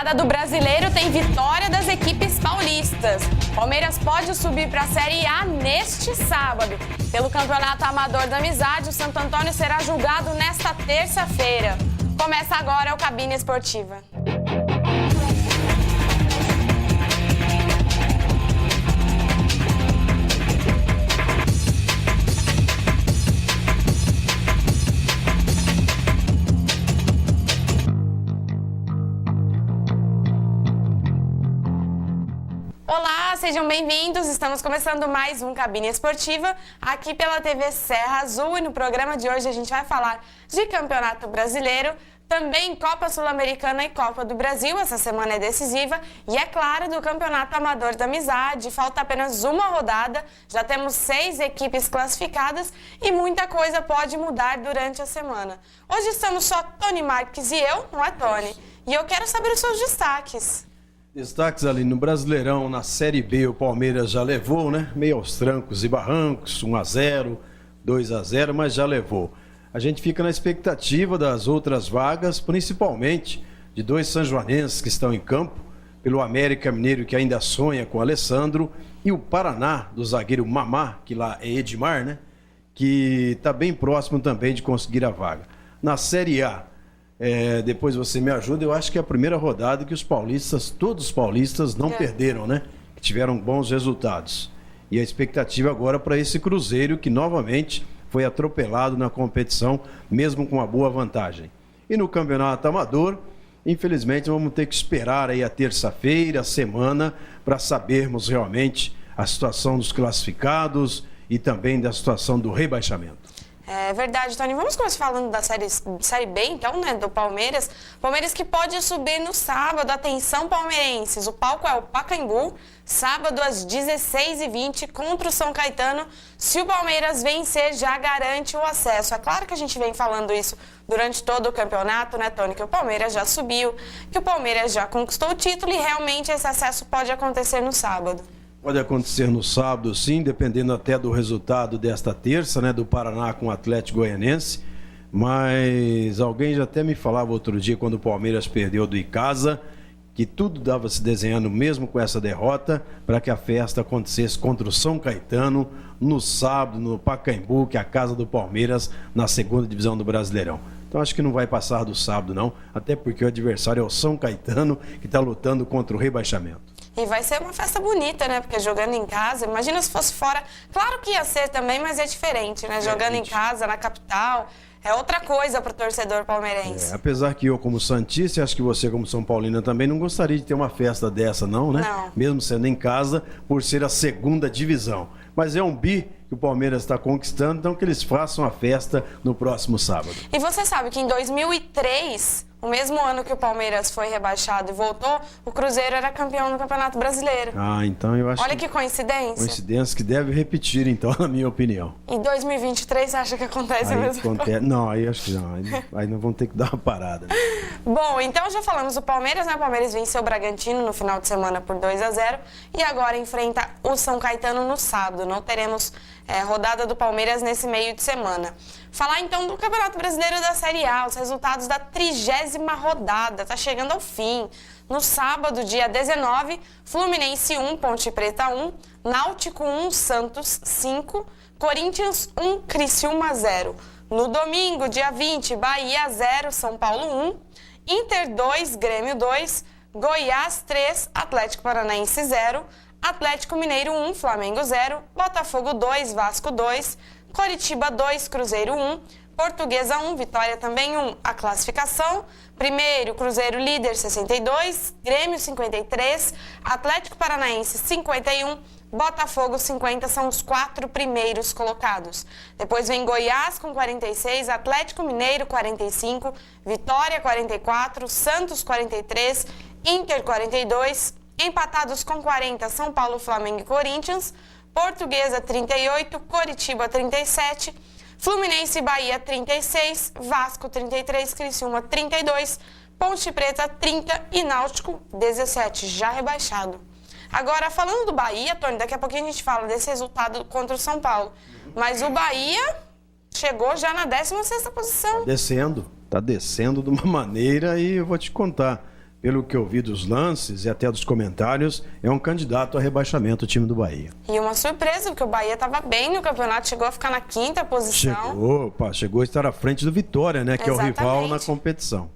rodada do Brasileiro tem vitória das equipes paulistas. Palmeiras pode subir para a Série A neste sábado. Pelo Campeonato Amador da Amizade, o Santo Antônio será julgado nesta terça-feira. Começa agora o Cabine Esportiva. Olá, sejam bem-vindos. Estamos começando mais um Cabine Esportiva aqui pela TV Serra Azul e no programa de hoje a gente vai falar de Campeonato Brasileiro, também Copa Sul-Americana e Copa do Brasil, essa semana é decisiva, e é claro do Campeonato Amador da Amizade, falta apenas uma rodada, já temos 6 equipes classificadas e muita coisa pode mudar durante a semana. Hoje estamos só Tony Marques e eu, não é Tony? E eu quero saber os seus destaques. Destaques ali no Brasileirão, na Série B, o Palmeiras já levou, né? Meio aos trancos e barrancos, 1-0, 2-0, mas já levou. A gente fica na expectativa das outras vagas, principalmente de 2 sanjoanenses que estão em campo, pelo América Mineiro, que ainda sonha com o Alessandro, e o Paraná, do zagueiro Mamá, que lá é Edmar, né? Que está bem próximo também de conseguir a vaga. Na Série A, depois você me ajuda, eu acho que é a primeira rodada que os paulistas, todos os paulistas não perderam, né? Que tiveram bons resultados. E a expectativa agora para esse Cruzeiro que novamente foi atropelado na competição, mesmo com uma boa vantagem. E no Campeonato Amador, infelizmente vamos ter que esperar aí a terça-feira, a semana, para sabermos realmente a situação dos classificados e também da situação do rebaixamento. É verdade, Tony. Vamos começar falando da série B, então, né, do Palmeiras. Palmeiras que pode subir no sábado. Atenção, palmeirenses. O palco é o Pacaembu, sábado às 16h20 contra o São Caetano. Se o Palmeiras vencer, já garante o acesso. É claro que a gente vem falando isso durante todo o campeonato, né, Tony? Que o Palmeiras já subiu, que o Palmeiras já conquistou o título e realmente esse acesso pode acontecer no sábado. Pode acontecer no sábado, sim, dependendo até do resultado desta terça, né, do Paraná com o Atlético Goianense. Mas alguém já até me falava outro dia, quando o Palmeiras perdeu do Icasa, que tudo dava se desenhando mesmo com essa derrota, para que a festa acontecesse contra o São Caetano no sábado, no Pacaembu, que é a casa do Palmeiras, na segunda divisão do Brasileirão. Então acho que não vai passar do sábado, não, até porque o adversário é o São Caetano, que está lutando contra o rebaixamento. E vai ser uma festa bonita, né? Porque jogando em casa, imagina se fosse fora. Claro que ia ser também, mas é diferente, né? Jogando em casa, na capital, é outra coisa para o torcedor palmeirense. Apesar que eu, como santista, acho que você, como São Paulina, também não gostaria de ter uma festa dessa, não, né? Não. Mesmo sendo em casa, por ser a segunda divisão. Mas é um bi que o Palmeiras está conquistando, então que eles façam a festa no próximo sábado. E você sabe que em 2003, o mesmo ano que o Palmeiras foi rebaixado e voltou, o Cruzeiro era campeão do Campeonato Brasileiro. Ah, então eu acho. Olha que coincidência. Coincidência que deve repetir, então, na minha opinião. Em 2023, você acha que acontece a mesma coisa? Não, aí acho que não. Aí nós vamos ter que dar uma parada. Né? Bom, então já falamos do Palmeiras, né? O Palmeiras venceu o Bragantino no final de semana por 2-0 e agora enfrenta o São Caetano no sábado. Não teremos rodada do Palmeiras nesse meio de semana. Falar então do Campeonato Brasileiro da Série A, os resultados da 30ª rodada, tá chegando ao fim. No sábado, dia 19, Fluminense 1, Ponte Preta 1, Náutico 1, Santos 5, Corinthians 1, Criciúma 0. No domingo, dia 20, Bahia 0, São Paulo 1, Inter 2, Grêmio 2, Goiás 3, Atlético Paranaense 0, Atlético Mineiro 1, Flamengo 0, Botafogo 2, Vasco 2, Coritiba 2, Cruzeiro 1, Portuguesa 1, Vitória também 1, a classificação. Primeiro, Cruzeiro líder 62, Grêmio 53, Atlético Paranaense 51, Botafogo 50, são os 4 primeiros colocados. Depois vem Goiás com 46, Atlético Mineiro 45, Vitória 44, Santos 43, Inter 42, empatados com 40, São Paulo, Flamengo e Corinthians, Portuguesa 38, Coritiba 37, Fluminense e Bahia 36, Vasco 33, Criciúma 32, Ponte Preta 30 e Náutico 17, já rebaixado. Agora, falando do Bahia, Tony, daqui a pouquinho a gente fala desse resultado contra o São Paulo. Mas o Bahia chegou já na 16ª posição. Tá descendo de uma maneira e eu vou te contar. pelo que eu vi dos lances e até dos comentários, é um candidato a rebaixamento o time do Bahia. E uma surpresa, porque o Bahia estava bem no campeonato, chegou a ficar na 5ª posição. Chegou a estar à frente do Vitória, né? Que Exatamente. É o rival na competição.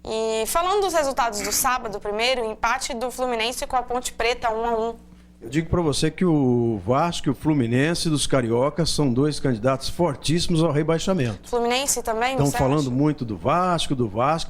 E falando dos resultados do sábado, primeiro, empate do Fluminense com a Ponte Preta 1-1. Eu digo para você que o Vasco e o Fluminense dos Cariocas são dois candidatos fortíssimos ao rebaixamento. Fluminense também, Estão falando muito do Vasco,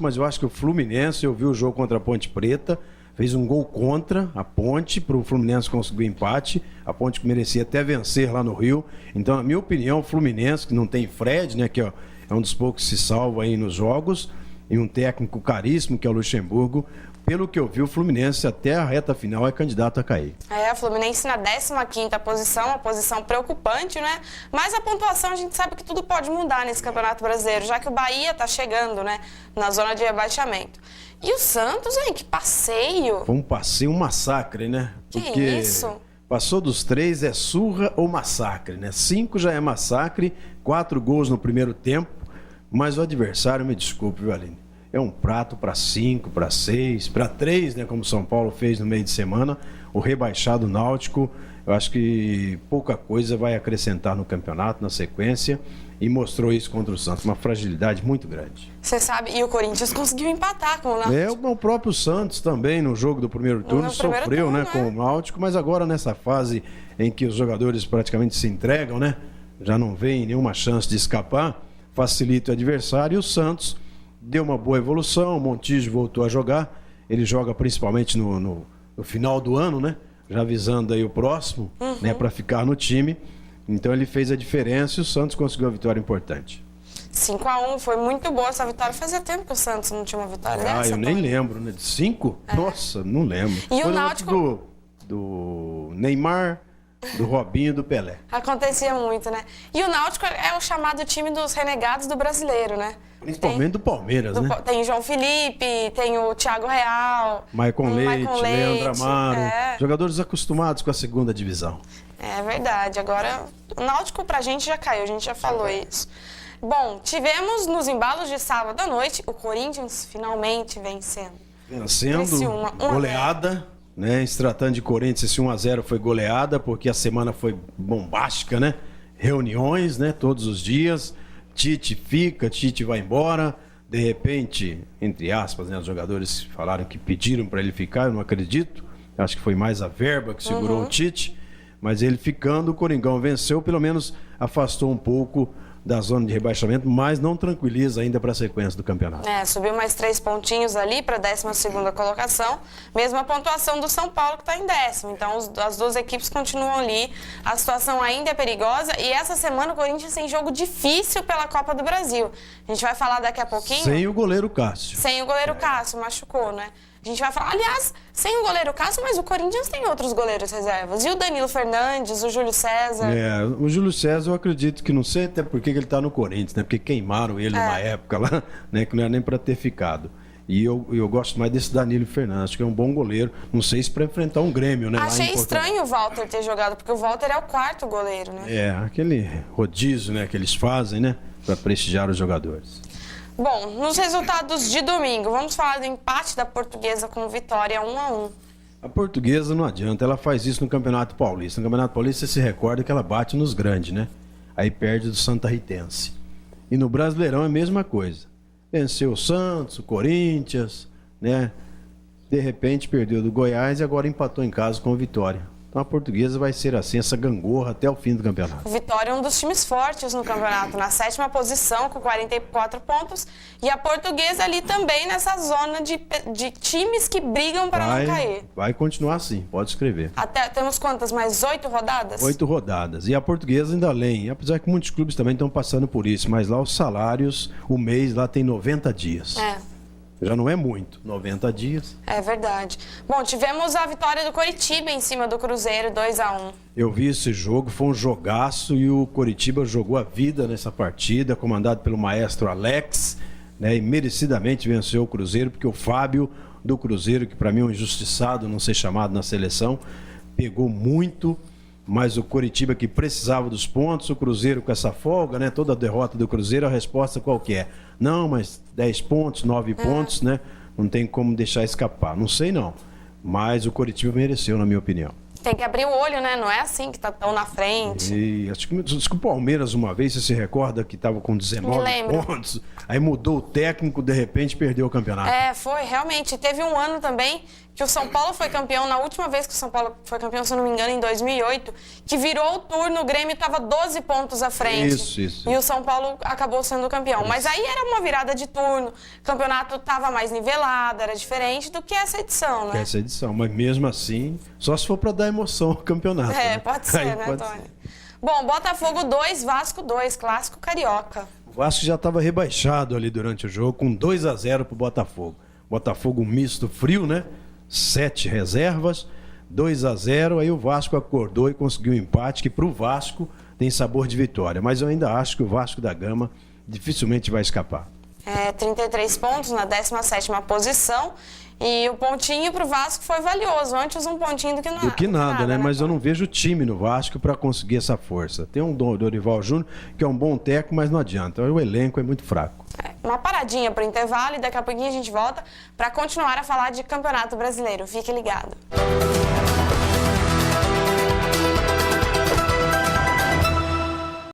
mas eu acho que o Fluminense, eu vi o jogo contra a Ponte Preta, fez um gol contra a Ponte, para o Fluminense conseguir empate. A Ponte que merecia até vencer lá no Rio. Então, na minha opinião, o Fluminense, que não tem Fred, né, que ó, é um dos poucos que se salva aí nos jogos, e um técnico caríssimo, que é o Luxemburgo. Pelo que eu vi, o Fluminense até a reta final é candidato a cair. O Fluminense na 15ª posição, uma posição preocupante, né? Mas a pontuação, a gente sabe que tudo pode mudar nesse Campeonato Brasileiro, já que o Bahia está chegando, né, na zona de rebaixamento. E o Santos, hein, que passeio! Foi um passeio, um massacre, né? Que isso? Passou dos 3 é surra ou massacre, né? 5 já é massacre, 4 gols no primeiro tempo, mas o adversário, me desculpe, viu, Aline? É um prato para 5, para 6, para 3, né? Como São Paulo fez no meio de semana. O rebaixado Náutico, eu acho que pouca coisa vai acrescentar no campeonato, na sequência. E mostrou isso contra o Santos, uma fragilidade muito grande. Você sabe, e o Corinthians conseguiu empatar com o Náutico. O próprio Santos também, no jogo do primeiro turno, sofreu, né, com o Náutico. Mas agora, nessa fase em que os jogadores praticamente se entregam, né? Já não vem nenhuma chance de escapar, facilita o adversário. E o Santos deu uma boa evolução, o Montijo voltou a jogar, ele joga principalmente no final do ano, né? Já visando aí o próximo, né? Para ficar no time. Então ele fez a diferença e o Santos conseguiu uma vitória importante. 5-1, foi muito boa essa vitória. Fazia tempo que o Santos não tinha uma vitória dessa. Eu nem lembro, né? De 5? Nossa, não lembro. E foi o Náutico... do Neymar, do Robinho e do Pelé. Acontecia muito, né? E o Náutico é o chamado time dos renegados do brasileiro, né? Principalmente do Palmeiras, né? Tem o João Felipe, tem o Thiago Real, Maicon Leite, Leandro Amaro, jogadores acostumados com a segunda divisão. É verdade. Agora, o Náutico pra gente já caiu, a gente já falou isso. Bom, tivemos nos embalos de sábado à noite o Corinthians finalmente vencendo. Goleada, né? Se tratando de Corinthians, esse 1-0 foi goleada, porque a semana foi bombástica, né? Reuniões, né? Todos os dias. Tite fica, Tite vai embora. De repente, entre aspas, né? Os jogadores falaram que pediram para ele ficar, eu não acredito. Acho que foi mais a verba que segurou o Tite. Mas ele ficando, o Coringão venceu, pelo menos afastou um pouco da zona de rebaixamento, mas não tranquiliza ainda para a sequência do campeonato. Subiu mais 3 pontinhos ali para a 12ª colocação, mesma pontuação do São Paulo que está em 10º. Então as duas equipes continuam ali, a situação ainda é perigosa e essa semana o Corinthians tem jogo difícil pela Copa do Brasil. A gente vai falar daqui a pouquinho. Sem o goleiro Cássio. Sem o goleiro Cássio, machucou, né? A gente vai falar, aliás, sem o goleiro Cássio, mas o Corinthians tem outros goleiros reservas. E o Danilo Fernandes, o Júlio César. O Júlio César eu acredito que não sei até porque ele está no Corinthians, né? Porque queimaram ele numa época lá, né? Que não era nem para ter ficado. E eu gosto mais desse Danilo Fernandes, acho que é um bom goleiro. Não sei se para enfrentar um Grêmio, né? Achei estranho o Walter ter jogado, porque o Walter é o 4º goleiro, né? Aquele rodízio, né? Que eles fazem, né? Para prestigiar os jogadores. Bom, nos resultados de domingo, vamos falar do empate da Portuguesa com Vitória 1-1. A Portuguesa não adianta, ela faz isso no Campeonato Paulista. No Campeonato Paulista você se recorda que ela bate nos grandes, né? Aí perde do Santa Ritense. E no Brasileirão é a mesma coisa. Venceu o Santos, o Corinthians, né? De repente perdeu do Goiás e agora empatou em casa com o Vitória. Então a Portuguesa vai ser assim, essa gangorra até o fim do campeonato. O Vitória é um dos times fortes no campeonato, na 7ª posição com 44 pontos. E a Portuguesa ali também nessa zona de times que brigam para não cair. Vai continuar assim, pode escrever. Temos quantas? Mais 8 rodadas? 8 rodadas. E a Portuguesa ainda além, apesar que muitos clubes também estão passando por isso, mas lá os salários, o mês lá tem 90 dias. Já não é muito, 90 dias. É verdade. Bom, tivemos a vitória do Coritiba em cima do Cruzeiro, 2-1. Eu vi esse jogo, foi um jogaço e o Coritiba jogou a vida nessa partida, comandado pelo maestro Alex, né, e merecidamente venceu o Cruzeiro, porque o Fábio do Cruzeiro, que para mim é um injustiçado não ser chamado na seleção, pegou muito, mas o Coritiba que precisava dos pontos, o Cruzeiro com essa folga, né, toda a derrota do Cruzeiro, a resposta qual que é? Não, mas 10 pontos, 9 pontos, né? não tem como deixar escapar. Não sei não, mas o Coritiba mereceu, na minha opinião. Tem que abrir o olho, né? Não é assim que tá tão na frente. E acho que o Palmeiras, uma vez, você se recorda que estava com 19 pontos, aí mudou o técnico, de repente perdeu o campeonato. Foi, realmente. Teve um ano também que o São Paulo foi campeão, na última vez que o São Paulo foi campeão, se eu não me engano, em 2008, que virou o turno, o Grêmio estava 12 pontos à frente. Isso. E o São Paulo acabou sendo campeão. Isso. Mas aí era uma virada de turno, o campeonato estava mais nivelado, era diferente do que essa edição, né? Essa edição, mas mesmo assim, só se for para dar emoção ao campeonato. Né? Pode ser, aí, né, Tony? Bom, Botafogo 2, Vasco 2, clássico carioca. O Vasco já estava rebaixado ali durante o jogo, com 2-0 para o Botafogo. Botafogo misto frio, né? 7 reservas, 2-0, aí o Vasco acordou e conseguiu um empate que para o Vasco tem sabor de vitória. Mas eu ainda acho que o Vasco da Gama dificilmente vai escapar. 33 pontos na 17ª posição e o pontinho para o Vasco foi valioso. Antes um pontinho do que nada, né? Mas eu não vejo time no Vasco para conseguir essa força. Tem um Dorival Júnior que é um bom técnico, mas não adianta. O elenco é muito fraco. Uma paradinha para o intervalo e daqui a pouquinho a gente volta para continuar a falar de Campeonato Brasileiro. Fique ligado.